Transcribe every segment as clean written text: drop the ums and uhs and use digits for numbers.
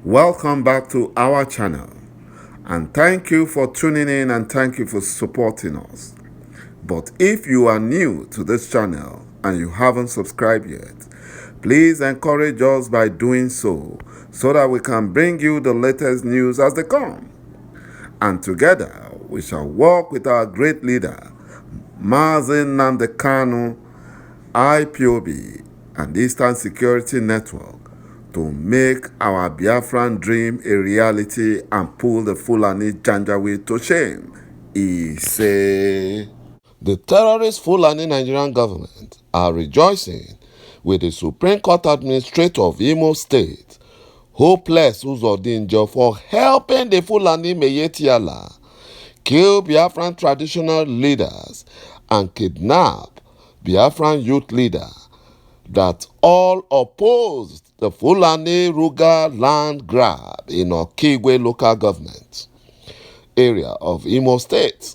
Welcome back to our channel, and thank you for tuning in and thank you for supporting us. But if you are new to this channel and you haven't subscribed yet, please encourage us by doing so that we can bring you the latest news as they come. And together we shall work with our great leader, Mazi Nnamdi Kanu, IPOB, and Eastern Security Network to make our Biafran dream a reality and pull the Fulani Janjaweed to shame. He said, the terrorist Fulani Nigerian government are rejoicing with the Supreme Court Administrator of Imo State, Hopeless UZODIMA, for helping the Fulani Meyetiala kill Biafran traditional leaders and kidnap Biafran youth leader that all opposed the Fulani RUGA land grab in ỌÂ낳 local government area of Imo State.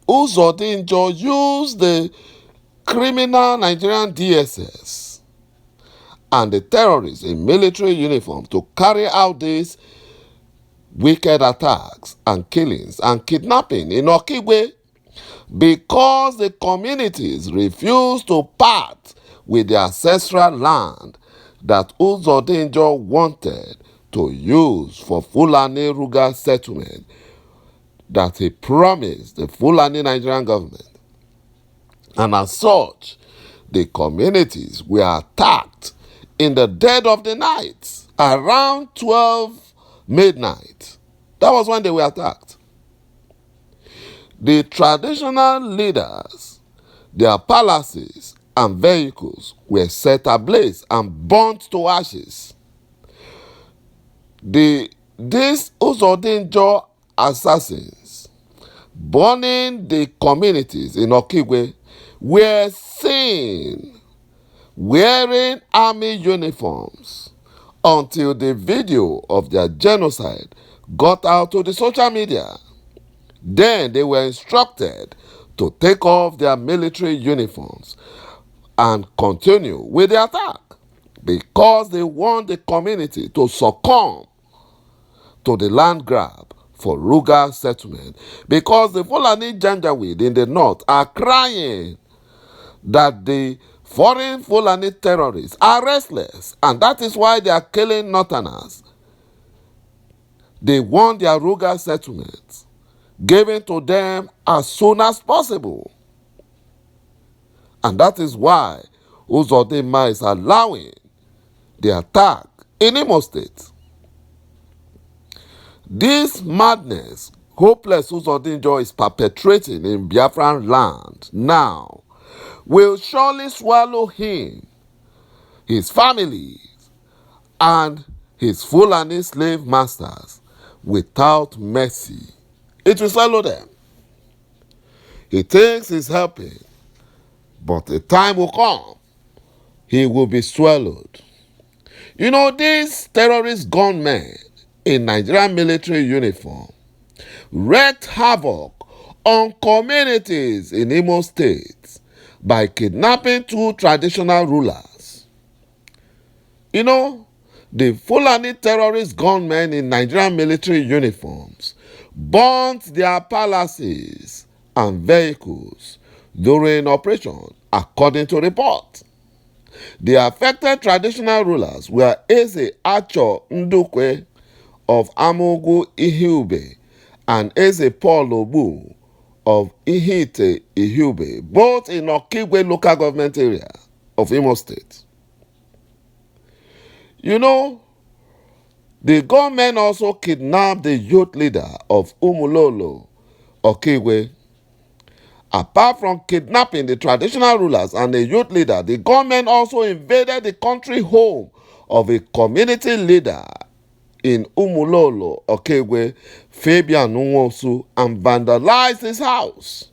UZODIMA used the criminal Nigerian DSS and the terrorists in military uniform to carry out these wicked attacks and killings and kidnapping in ỌÂ낳 because the communities refused to part with the ancestral land that UZODIMA wanted to use for Fulani RUGA settlement that he promised the Fulani Nigerian government. And as such, the communities were attacked in the dead of the night, around 12 midnight. That was when they were attacked. The traditional leaders, their palaces and vehicles were set ablaze and burnt to ashes. These UZODIMA assassins burning the communities in ỌÂ낳 were seen wearing army uniforms until the video of their genocide got out to the social media. Then they were instructed to take off their military uniforms and continue with the attack because they want the community to succumb to the land grab for RUGA settlement, because the Fulani Janjaweed in the north are crying that the foreign Fulani terrorists are restless, and that is why they are killing northerners. They want their RUGA settlements given to them as soon as possible. And that is why UZODIMA is allowing the attack in Imo State. This madness Hopeless UZODIMA is perpetrating in Biafran land now will surely swallow him, his family, and his Fulani slave masters without mercy. It will swallow them. He thinks he's helping, but a time will come, he will be swallowed. You know, these terrorist gunmen in Nigerian military uniform wreaked havoc on communities in Imo State by kidnapping 2 traditional rulers. You know, the Fulani terrorist gunmen in Nigerian military uniforms burnt their palaces and vehicles during operation, according to report. The affected traditional rulers were Eze Acho Ndukwe of Amogu Ihube and Eze Paul Obu of Ihite-Ihube, both in ỌÂ낳 local government area of Imo State. You know, the government also kidnapped the youth leader of Umulolo, ỌỌԿIGWE. Apart from kidnapping the traditional rulers and the youth leader, the government also invaded the country home of a community leader in Umulolo, ỌỌԿIGWE, Fabian Nwosu, and vandalized his house.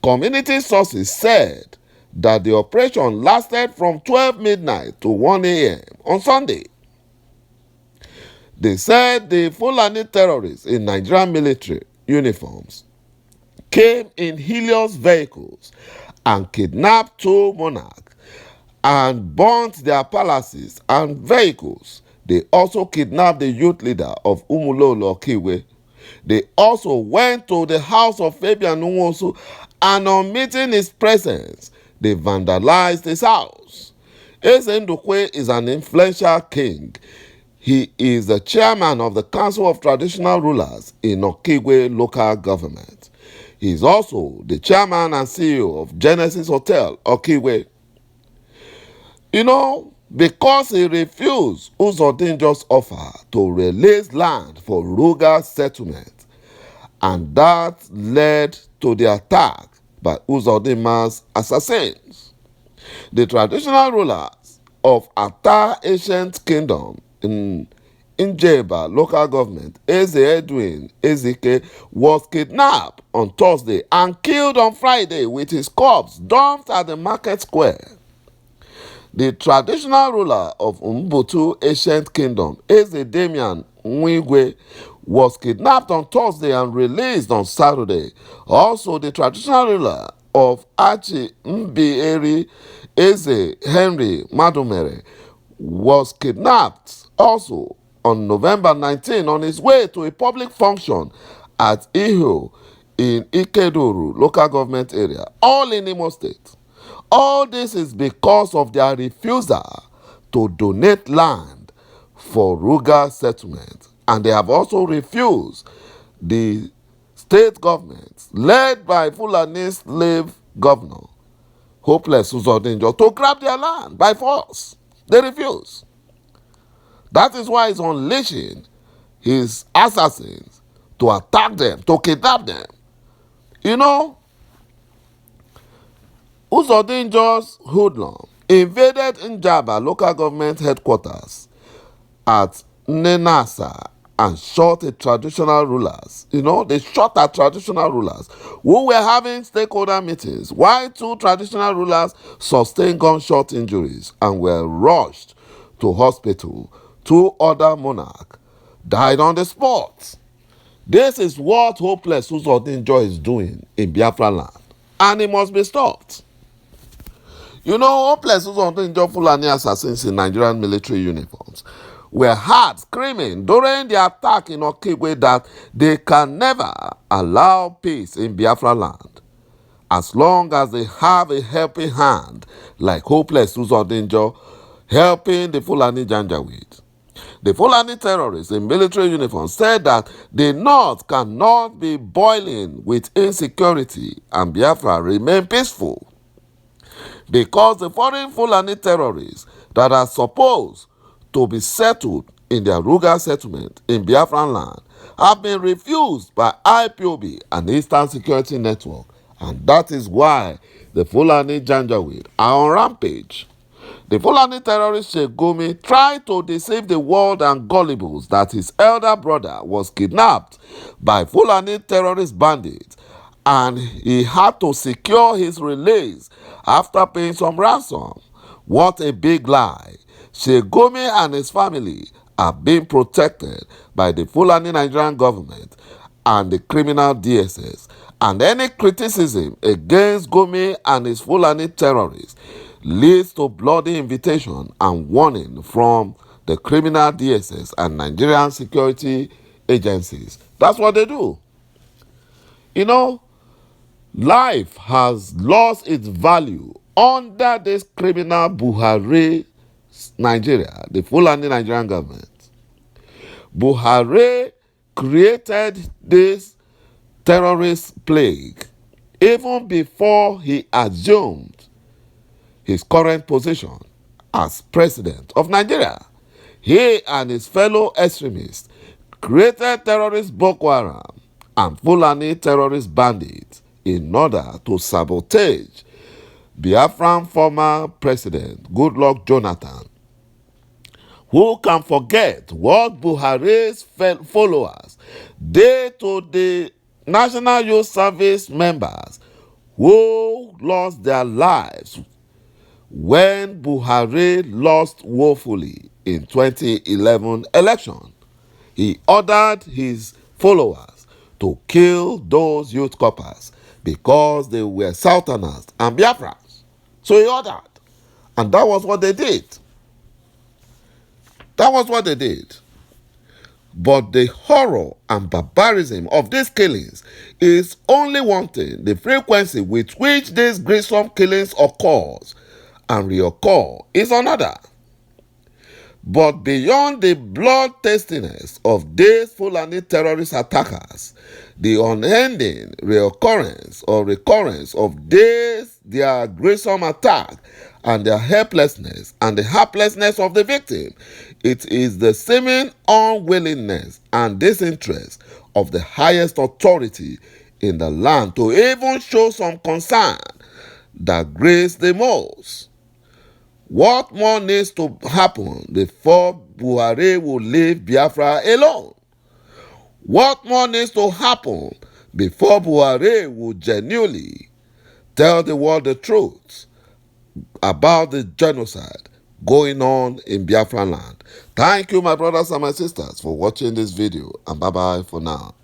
Community sources said that the operation lasted from 12 midnight to 1 a.m. on Sunday. They said the Fulani terrorists in Nigerian military uniforms came in Helios vehicles and kidnapped 2 monarchs and burnt their palaces and vehicles They also kidnapped the youth leader of ŁỌŁ. They also went to the house of Fabian Nwosu, and on meeting his presence, they vandalized his house. Eze Ndukwe is an influential king. He is the chairman of the Council of Traditional Rulers in Okigwe local government. He is also the chairman and CEO of Genesis Hotel, Okigwe. Because he refused UZODIMA's offer to release land for RUGA settlement, and that led to the attack by UZODIMA's assassins. The traditional rulers of Ata Ancient Kingdom in Njeba local government, Eze Edwin Ezike, was kidnapped on Thursday and killed on Friday with his corpse dumped at the market square. The traditional ruler of Mbutu Ancient Kingdom, Eze Damian Nwigwe, was kidnapped on Thursday and released on Saturday. Also, the traditional ruler of Achi Mbieri, Eze Henry Madumere, was kidnapped also on November 19 on his way to a public function at Iho in Ikeduru local government area, all in Imo State. All this is because of their refusal to donate land for RUGA settlement, and they have also refused the state government led by Fulani slave governor Hopeless UZODIMA to grab their land by force. They refuse. That is why he's unleashing his assassins to attack them, to kidnap them. UZODIMA's hoodlum invaded Njaba local government headquarters at Nenasa and shot at traditional rulers. They shot at traditional rulers who were having stakeholder meetings, while 2 traditional rulers sustained gunshot injuries and were rushed to hospital. 2 other monarchs died on the spot. This is what Hopeless UZODIMA is doing in Biafra land, and it must be stopped. Hopeless UZODIMA Fulani assassins in Nigerian military uniforms were heard screaming during the attack in Okigwe that they can never allow peace in Biafra land as long as they have a helping hand like Hopeless UZODIMA helping the Fulani Janjaweed. The Fulani terrorists in military uniforms said that the North cannot be boiling with insecurity and Biafra remain peaceful, because the foreign Fulani terrorists that are supposed to be settled in their RUGA settlement in Biafran land have been refused by IPOB and Eastern Security Network, and that is why the Fulani Janjaweed are on rampage. The Fulani terrorist Sheikh Gumi tried to deceive the world and gullibles that his elder brother was kidnapped by Fulani terrorist bandits, and he had to secure his release after paying some ransom. What a big lie. Sheikh Gumi and his family are being protected by the Fulani Nigerian government and the criminal DSS, and any criticism against Gumi and his Fulani terrorists leads to bloody invitation and warning from the criminal DSS and Nigerian security agencies. That's what they do. Life has lost its value under this criminal Buhari Nigeria, the Fulani Nigerian government. Buhari created this terrorist plague even before he assumed his current position as president of Nigeria. He and his fellow extremists created terrorist Boko Haram and Fulani terrorist bandits in order to sabotage Biafran former president Goodluck Jonathan. Who can forget what Buhari's followers did to the National Youth Service members who lost their lives when Buhari lost woefully in 2011 election? He ordered his followers to kill those youth corpers because they were Southerners and Biafrans. So he ordered, and that was what they did. That was what they did. But the horror and barbarism of these killings is only one thing: the frequency with which these gruesome killings occurs and reoccur is another. But beyond the bloodthirstiness of these Fulani terrorist attackers, the unending reoccurrence or recurrence of their gruesome attack and their helplessness and the helplessness of the victim, it is the seeming unwillingness and disinterest of the highest authority in the land to even show some concern that grieves the most. What more needs to happen before Buhari will leave Biafra alone? What more needs to happen before Buhari will genuinely tell the world the truth about the genocide going on in Biafra land? Thank you, my brothers and my sisters, for watching this video, and bye-bye for now.